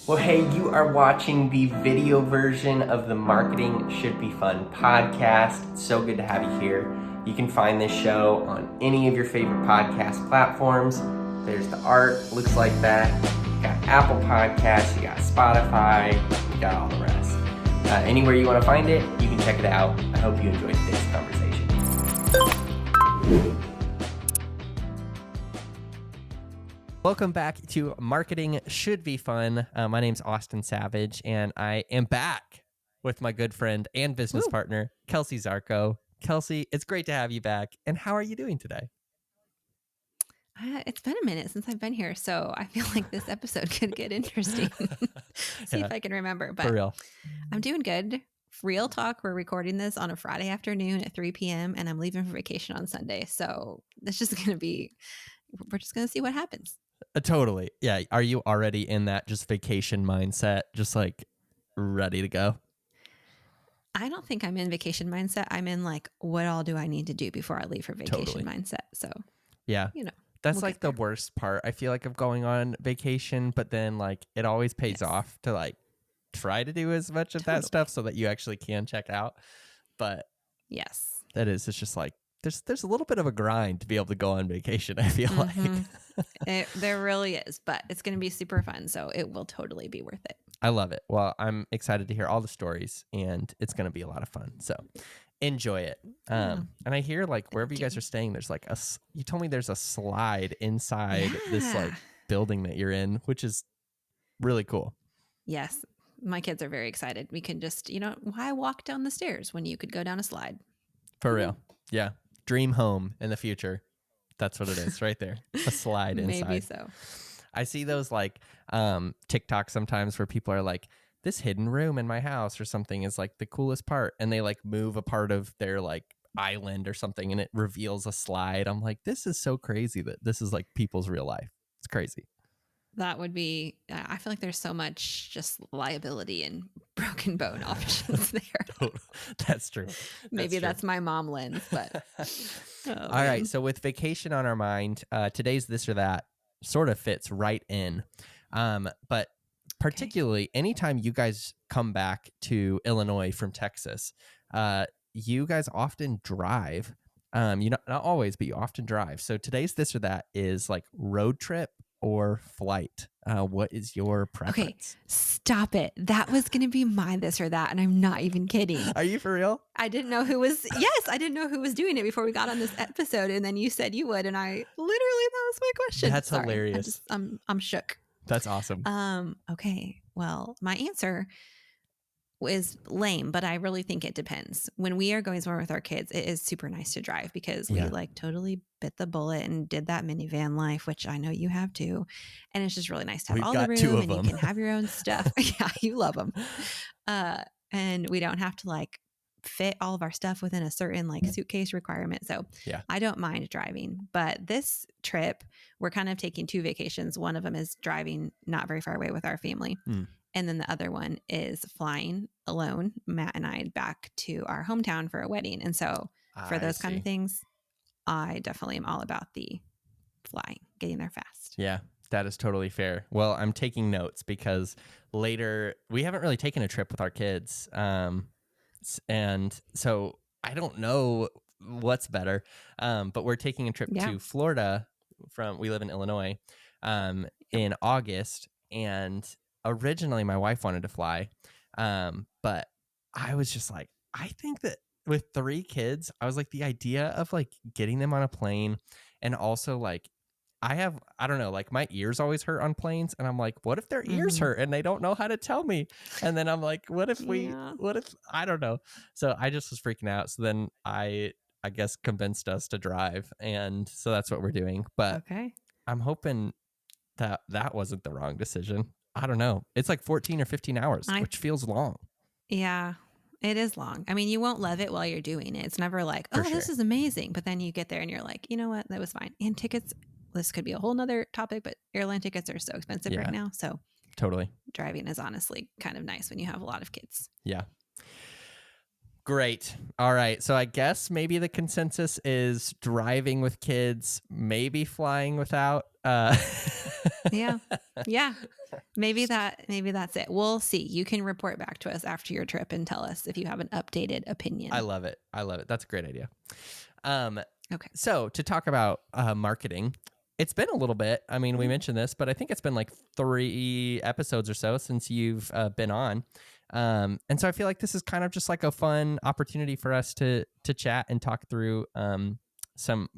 Well, hey, you are watching the video version of the Marketing Should Be Fun podcast. It's so good to have you here. You can find this show on any of your favorite podcast platforms. There's the art, looks like that. You got Apple Podcasts, you got Spotify, you got all the rest. Anywhere you want to find it, you can check it out. I hope you enjoyed today's conversation. Welcome back to Marketing Should Be Fun. My name's Austin Savage, and I am back with my good friend and business partner, Kelsie Zarko. Kelsie, it's great to have you back. And how are you doing today? It's been a minute since I've been here, so I feel like this episode could get interesting. See if I can remember. But For real. I'm doing good. Real talk, we're recording this on a Friday afternoon at 3 p.m. and I'm leaving for vacation on Sunday. So it's just going to be, we're just going to see what happens. Totally. Yeah. Are you already in that just vacation mindset, just like ready to go? I don't think I'm in vacation mindset. I'm in like, what all do I need to do before I leave for vacation mindset? So, yeah, you know, that's like the worst part, I feel like, of going on vacation, but then like it always pays off to like try to do as much of that stuff so that you actually can check out. But yes, it's just like, there's a little bit of a grind to be able to go on vacation, I feel like. There really is, but it's going to be super fun. So it will totally be worth it. I love it. Well, I'm excited to hear all the stories, and it's going to be a lot of fun. So enjoy it. And I hear like wherever you guys are staying, there's like you told me there's a slide inside this like building that you're in, which is really cool. Yes. My kids are very excited. We can just, why walk down the stairs when you could go down a slide? For real. Yeah. Dream home in the future. That's what it is right there. A slide inside. Maybe so. I see those like TikToks sometimes where people are like, this hidden room in my house or something is like the coolest part. And they like move a part of their like island or something and it reveals a slide. I'm like, this is so crazy that this is like people's real life. It's crazy. That would be, I feel like there's so much just liability and broken bone options there. That's true. Maybe that's my mom lens, but. All right. So with vacation on our mind, today's this or that sort of fits right in. But particularly anytime you guys come back to Illinois from Texas, you guys often drive. Not always, but you often drive. So today's this or that is like road trip or flight. What is your preference? Okay, stop it. That was going to be my this or that, and I'm not even kidding. Are you for real? I didn't know who was, I didn't know who was doing it before we got on this episode, and then you said you would, and I literally, that was my question. That's hilarious. I'm shook. That's awesome. Okay, well, my answer is lame, but I really think it depends. When we are going somewhere with our kids, it is super nice to drive because we like totally bit the bullet and did that minivan life, which I know you have too. And it's just really nice to have all the room and you can have your own stuff. Yeah, you love them. And we don't have to like fit all of our stuff within a certain like suitcase requirement. So I don't mind driving, but this trip, we're kind of taking two vacations. One of them is driving not very far away with our family. And then the other one is flying alone, Matt and I, back to our hometown for a wedding. And so for those kind of things, I definitely am all about the flying, getting there fast. Yeah, that is totally fair. Well, I'm taking notes because later we haven't really taken a trip with our kids. And so I don't know what's better. But we're taking a trip to Florida we live in Illinois in August. And originally my wife wanted to fly, but I was just like, I think that with 3 kids, I was like, the idea of like getting them on a plane and also like, I don't know, like my ears always hurt on planes. And I'm like, what if their ears hurt and they don't know how to tell me? And then I'm like, what if I don't know. So I just was freaking out. So then I guess convinced us to drive. And so that's what we're doing. But I'm hoping that wasn't the wrong decision. I don't know. It's like 14 or 15 hours, which feels long. Yeah, it is long. I mean, you won't love it while you're doing it. It's never like, this is amazing. But then you get there and you're like, you know what? That was fine. And tickets, this could be a whole nother topic, but airline tickets are so expensive right now. So totally. Driving is honestly kind of nice when you have a lot of kids. Yeah. Great. All right. So I guess maybe the consensus is driving with kids, maybe flying without. Yeah. Yeah. Maybe that's it. We'll see. You can report back to us after your trip and tell us if you have an updated I opinion. love it. I love it. That's a great idea. Um, Okay. so to talk about marketing, it's been a little bit. I mean, we Mhm. mentioned this, but I think it's been like 3 episodes or so since you've been on. And so I feel like this is kind of just like a fun opportunity for us to chat and talk through some,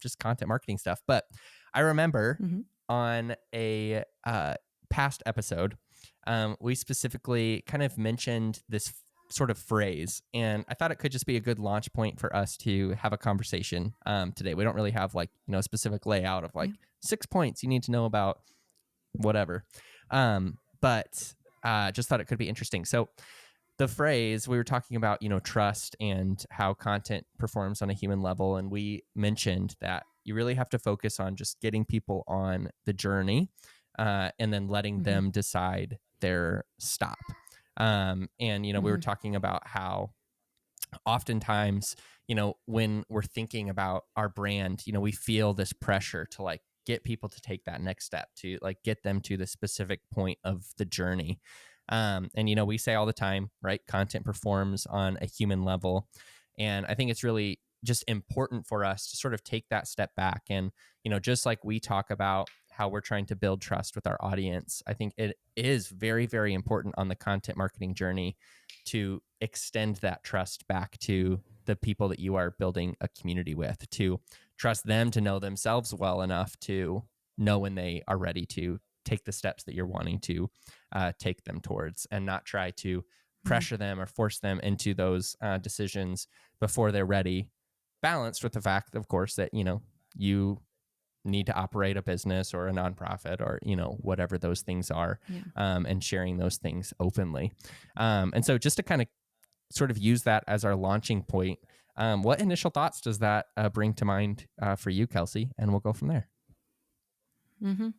just content marketing stuff. But I remember Mhm. on a past episode, we specifically kind of mentioned this sort of phrase, and I thought it could just be a good launch point for us to have a conversation today. We don't really have like a specific layout of like Yeah. 6 points you need to know about whatever, but just thought it could be interesting. So the phrase we were talking about, trust and how content performs on a human level. And we mentioned that you really have to focus on just getting people on the journey and then letting Mhm. them decide their stop. We were Mhm. talking about how oftentimes, when we're thinking about our brand, we feel this pressure to like get people to take that next step, to like get them to the specific point of the journey. And we say all the time, right? Content performs on a human level. And I think it's really just important for us to sort of take that step back. And, just like we talk about how we're trying to build trust with our audience, I think it is very, very important on the content marketing journey to extend that trust back to the people that you are building a community with, to trust them to know themselves well enough to know when they are ready to take the steps that you're wanting to take them towards, and not try to Mhm. pressure them or force them into those decisions before they're ready. Balanced with the fact, of course, that, you need to operate a business or a nonprofit or, whatever those things are, Yeah. and sharing those things openly. And so just to kind of sort of use that as our launching point, what initial thoughts does that bring to mind for you, Kelsie? And we'll go from there. Mhm.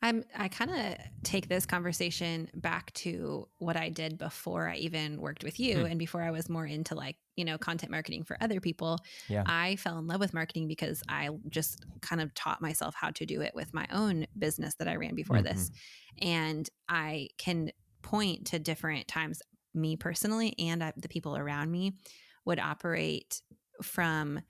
I kind of take this conversation back to what I did before I even worked with you Hmm. and before I was more into like, content marketing for other people. Yeah. I fell in love with marketing because I just kind of taught myself how to do it with my own business that I ran before Hmm. this. And I can point to different times me personally and the people around me would operate from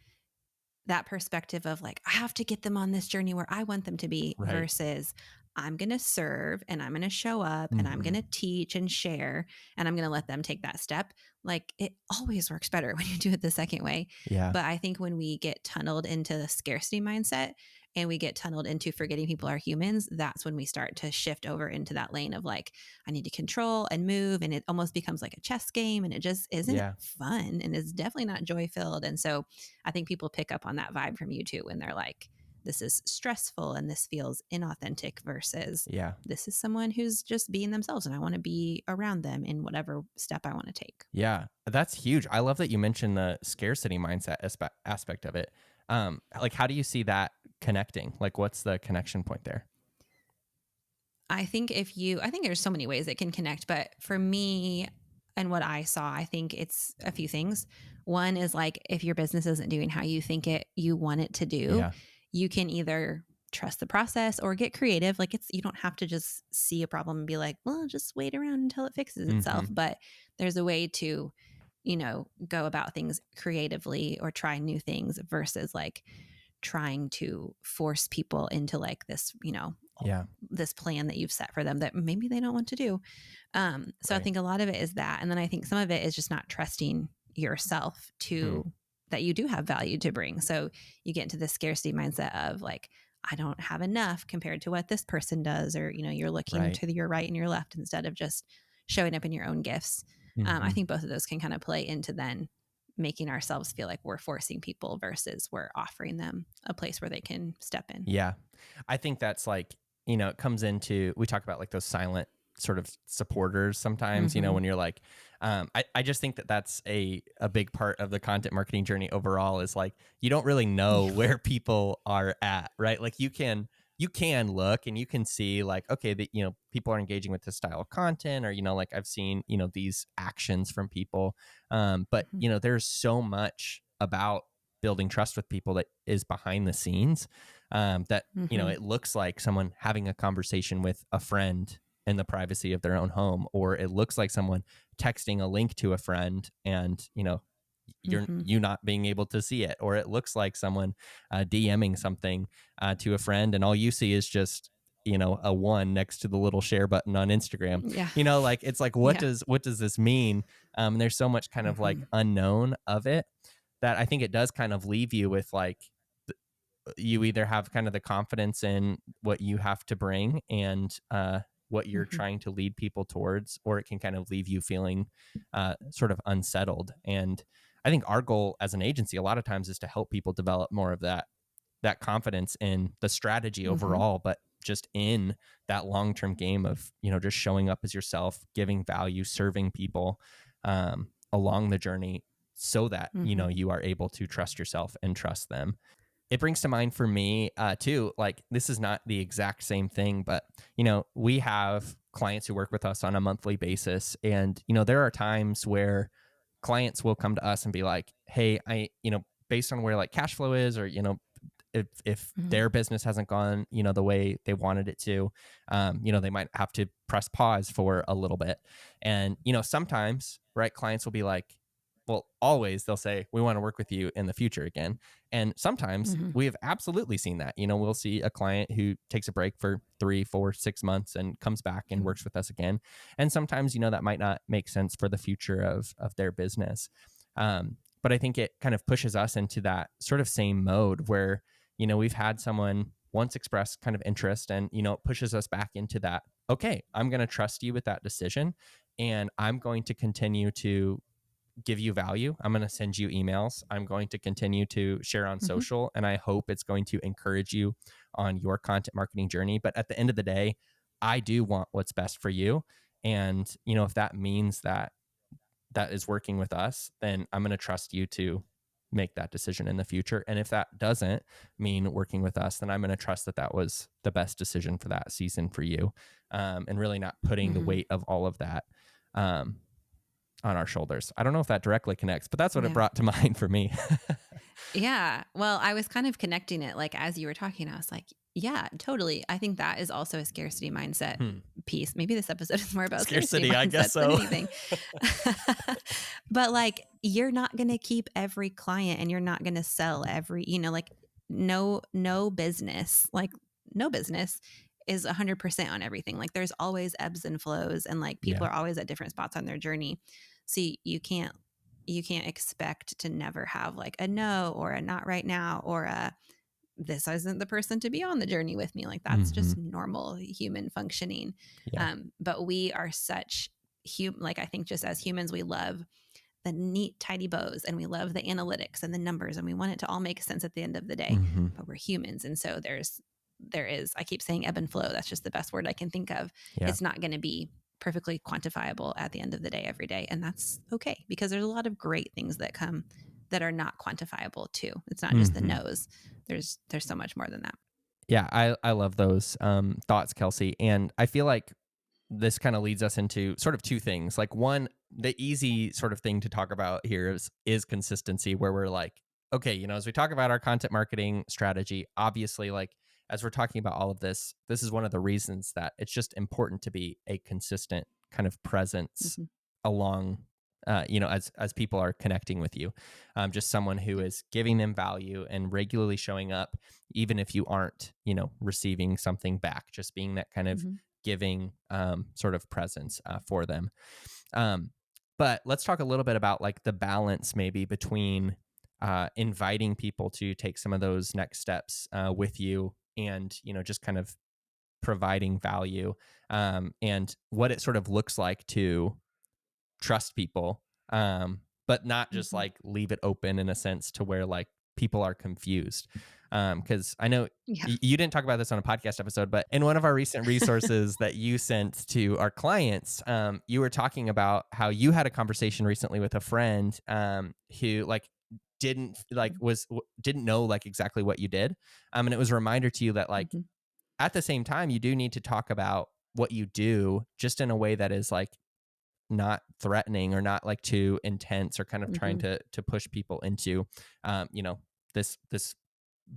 that perspective of like, I have to get them on this journey where I want them to be Right. versus I'm going to serve and I'm going to show up and I'm Hmm. going to teach and share and I'm going to let them take that step. Like it always works better when you do it the second way. Yeah. But I think when we get tunneled into the scarcity mindset and we get tunneled into forgetting people are humans, that's when we start to shift over into that lane of like, I need to control and move. And it almost becomes like a chess game and it just isn't Yeah. fun and is definitely not joy filled. And so I think people pick up on that vibe from you too when they're like, this is stressful and this feels inauthentic versus Yeah. this is someone who's just being themselves and I want to be around them in whatever step I want to take. Yeah. That's huge. I love that you mentioned the scarcity mindset aspect of it. Like, how do you see that connecting? Like, what's the connection point there? I think there's so many ways it can connect, but for me and what I saw, I think it's a few things. One is like if your business isn't doing how you want it to do, Yeah. you can either trust the process or get creative. Like you don't have to just see a problem and be like, well, just wait around until it fixes Hmm. itself. But there's a way to, go about things creatively or try new things versus like trying to force people into like this, Yeah. this plan that you've set for them that maybe they don't want to do. So I Right. think a lot of it is that. And then I think some of it is just not trusting yourself Hmm. to that you do have value to bring. So you get into this scarcity mindset of like, I don't have enough compared to what this person does, or, you're looking Right. to your right and your left instead of just showing up in your own gifts. I Hmm. think both of those can kind of play into then making ourselves feel like we're forcing people versus we're offering them a place where they can step in. Yeah. I think that's like, it comes into, we talk about like those silent sort of supporters sometimes, Mm-hmm. when you're like, I just think that that's a big part of the content marketing journey overall, is like, you don't really know Yeah. where people are at, right? Like you can look and you can see like, okay, that, people are engaging with this style of content, or, like I've seen, these actions from people. But, Mhm. there's so much about building trust with people that is behind the scenes. That, Mhm. it looks like someone having a conversation with a friend in the privacy of their own home, or it looks like someone texting a link to a friend and, Mhm. you not being able to see it, or it looks like someone DMing something to a friend, and all you see is just, a one next to the little share button on Instagram. Yeah. Like, it's like, Yeah. what does this mean? And there's so much kind of like Mhm. unknown of it, that I think it does kind of leave you with like, you either have kind of the confidence in what you have to bring and what you're Mhm. trying to lead people towards, or it can kind of leave you feeling sort of unsettled. And I think our goal as an agency a lot of times is to help people develop more of that confidence in the strategy Mhm. overall, but just in that long-term game of, just showing up as yourself, giving value, serving people along the journey, so that, Mhm. you are able to trust yourself and trust them. It brings to mind for me too, like, this is not the exact same thing, but we have clients who work with us on a monthly basis, and there are times where clients will come to us and be like, hey, based on where like cash flow is, or if Mhm. their business hasn't gone the way they wanted it to, they might have to press pause for a little bit. And sometimes, right, clients will be like, well, always they'll say, we want to work with you in the future again. And sometimes Mhm. we have absolutely seen that. We'll see a client who takes a break for 3, 4, 6 months and comes back and Mhm. works with us again. And sometimes that might not make sense for the future of their business. But I think it kind of pushes us into that sort of same mode where we've had someone once express kind of interest, and it pushes us back into that, okay, I'm going to trust you with that decision, and I'm going to continue to give you value. I'm going to send you emails. I'm going to continue to share on Mhm. social, and I hope it's going to encourage you on your content marketing journey. But at the end of the day, I do want what's best for you. And, if that means that is working with us, then I'm going to trust you to make that decision in the future. And if that doesn't mean working with us, then I'm going to trust that that was the best decision for that season for you. And really not putting the Mhm. weight of all of that um, on our shoulders. I don't know if that directly connects, but that's what it Yeah. brought to mind for me. Yeah. Well, I was kind of connecting it like as you were talking, I was like, yeah, totally. I think that is also a scarcity mindset Hmm. piece. Maybe this episode is more about scarcity Scarcity, I guess mindsets than so. anything. But like you're not going to keep every client and you're not going to sell every, like no business, like no business is 100% on everything. Like there's always ebbs and flows and like people Yeah. are always at different spots on their journey. So you can't expect to never have like a no or a not right now or a this isn't the person to be on the journey with me. Like that's Hmm. just normal human functioning. Yeah. But we are such like I think just as humans, we love the neat, tidy bows and we love the analytics and the numbers and we want it to all make sense at the end of the day. Hmm. But we're humans. And so there is, I keep saying ebb and flow. That's just the best word I can think of. Yeah. It's not going to be perfectly quantifiable at the end of the day every day. And that's okay because there's a lot of great things that come that are not quantifiable too. It's not just the Hmm. nose. There's so much more than that. Yeah. I love those thoughts, Kelsey. And I feel like this kind of leads us into sort of two things. Like, one, the easy sort of thing to talk about here is consistency, where we're like, okay, as we talk about our content marketing strategy, obviously, like, as we're talking about all of this is one of the reasons that it's just important to be a consistent kind of presence Mm-hmm. along as people are connecting with you, just someone who Yeah. is giving them value and regularly showing up, even if you aren't receiving something back, just being that kind of Mm-hmm. giving sort of presence for them. Um, but let's talk a little bit about like the balance maybe between inviting people to take some of those next steps with you, and just kind of providing value, and what it sort of looks like to trust people, but not just Mm-hmm. like leave it open in a sense to where like people are confused. Because I know Yeah. you didn't talk about this on a podcast episode, but in one of our recent resources that you sent to our clients, you were talking about how you had a conversation recently with a friend who like didn't know like exactly what you did, and it was a reminder to you that like Mm-hmm. at the same time you do need to talk about what you do, just in a way that is like not threatening or not like too intense, or kind of trying Mm-hmm. to push people into this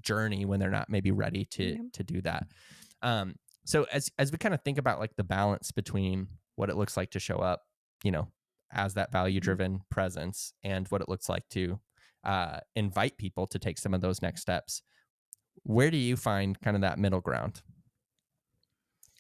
journey when they're not maybe ready Yeah. to do that. Um, so as we kind of think about like the balance between what it looks like to show up, you know, as that value Mhm. driven presence and what it looks like to invite people to take some of those next steps, where do you find kind of that middle ground?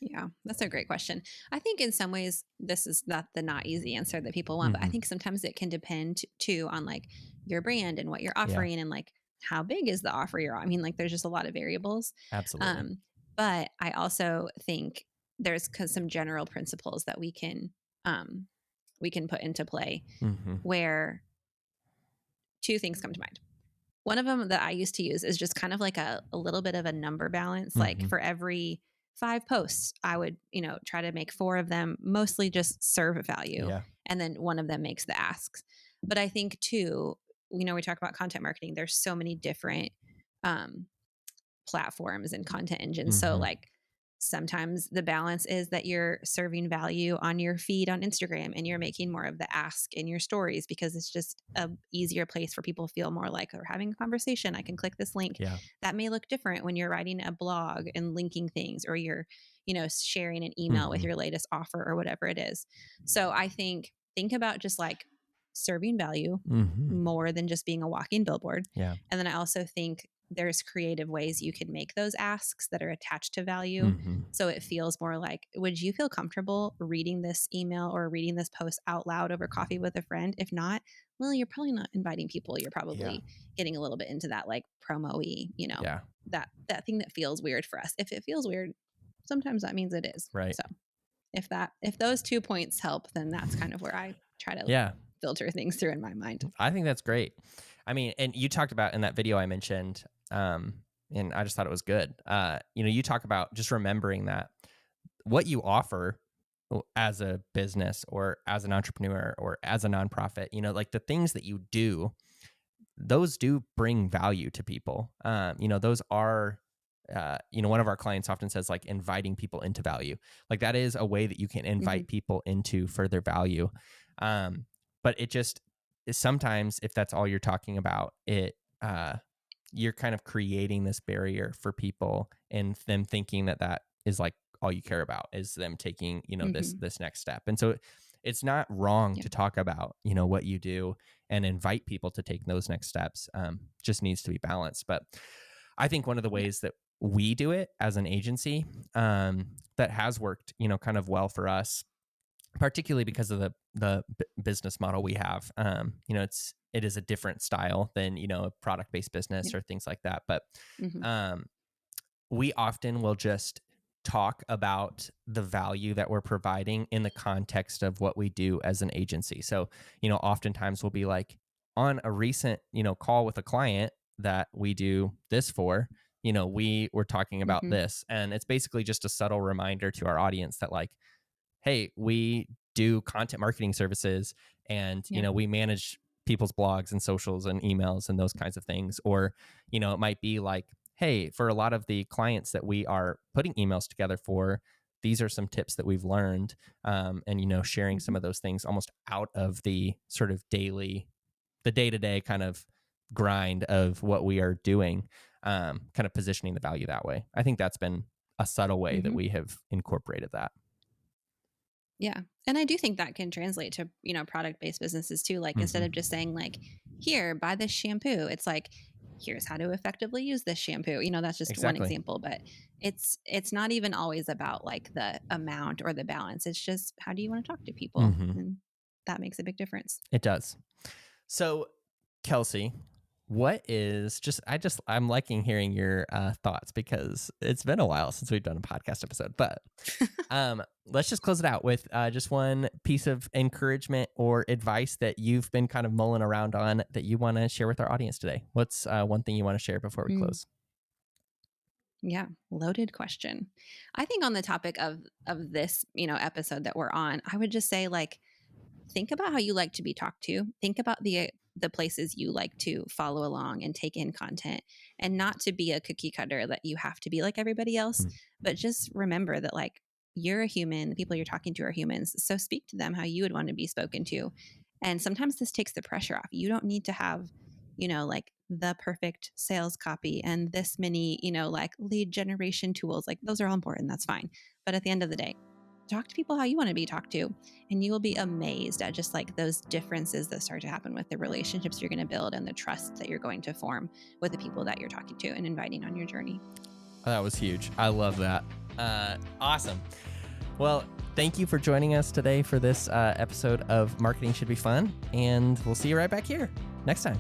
Yeah, that's a great question. I think in some ways this is not the not easy answer that people want, but I Hmm. think sometimes it can depend too on like your brand and what you're Yeah, offering and like how big is the offer you're I mean, like there's just a lot of variables. absolutely. Um, but I also think there's some general principles that we can put into play Hmm. where two things come to mind. One of them that I used to use is just kind of like a little bit of a number balance. Like Hmm. for every 5 posts, I would, try to make 4 of them mostly just serve value. Yeah. And then one of them makes the asks. But I think too, we talk about content marketing. There's so many different um, platforms and content engines. So Hmm. like sometimes the balance is that you're serving value on your feed on Instagram and you're making more of the ask in your stories because it's just a easier place for people to feel more like they're having a conversation. I can click this link. Yeah. That may look different when you're writing a blog and linking things or you're, sharing an email with Hmm. your latest offer or whatever it is. So I think about just like serving value Hmm. more than just being a walking billboard. Yeah. And then I also think there's creative ways you can make those asks that are attached to value. Hmm. So it feels more like, would you feel comfortable reading this email or reading this post out loud over coffee with a friend? If not, well, you're probably not inviting people. You're Yeah. probably getting a little bit into that like promo-y, Yeah. that thing that feels weird for us. If it feels weird, sometimes that means it is. Right. So if those 2 points help, then that's kind of where I try to Yeah. filter things through in my mind. I think that's great. I mean, and you talked about in that video I mentioned, and I just thought it was good. You talk about just remembering that what you offer as a business or as an entrepreneur or as a nonprofit, like the things that you do, those do bring value to people. Those are, one of our clients often says like inviting people into value. Like that is a way that you can Hmm. invite people into further value. Um, but it just sometimes if that's all you're talking about, you're kind of creating this barrier for people and them thinking that that is like all you care about is them taking, this Hmm. this next step. And so it's not wrong Yeah. to talk about, what you do and invite people to take those next steps. Just needs to be balanced. But I think one of the Yeah. ways that we do it as an agency, that has worked, kind of well for us, particularly because of the business model we have. It is a different style than a product based business Yeah. or things like that. But Hmm. um, we often will just talk about the value that we're providing in the context of what we do as an agency. So, oftentimes we'll be like on a recent, call with a client that we do this for, we were talking about Hmm. this. And it's basically just a subtle reminder to our audience that like, hey, we do content marketing services and, Yeah. we manage people's blogs and socials and emails and those kinds of things. Or, it might be like, hey, for a lot of the clients that we are putting emails together for, these are some tips that we've learned. And, sharing some Hmm. of those things almost out of the sort of the day to day kind of grind of what we are doing, kind of positioning the value that way. I think that's been a subtle way that Hmm. we have incorporated that. Yeah. And I do think that can translate to, product based businesses too. Like instead Hmm. of just saying like, here, buy this shampoo, it's like, here's how to effectively use this shampoo. That's just one Exactly. example, but it's not even always about like the amount or the balance. It's just how do you want to talk to people? Hmm. And that makes a big difference. It does. So, Kelsie, I'm liking hearing your thoughts because it's been a while since we've done a podcast episode. But let's just close it out with just one piece of encouragement or advice that you've been kind of mulling around on that you want to share with our audience today. What's one thing you want to share before we Mm, close? yeah, loaded question. I think on the topic of this, episode that we're on, I would just say like think about how you like to be talked to. Think about the places you like to follow along and take in content and not to be a cookie cutter that you have to be like everybody else, Mm. but just remember that like you're a human, the people you're talking to are humans. So speak to them how you would want to be spoken to. And sometimes this takes the pressure off. You don't need to have, like the perfect sales copy and this many, like lead generation tools. Like those are all important. That's fine. But at the end of the day, talk to people how you want to be talked to. And you will be amazed at just like those differences that start to happen with the relationships you're going to build and the trust that you're going to form with the people that you're talking to and inviting on your journey. That was huge. I love that. Awesome. Well, thank you for joining us today for this episode of Marketing Should Be Fun. And we'll see you right back here next time.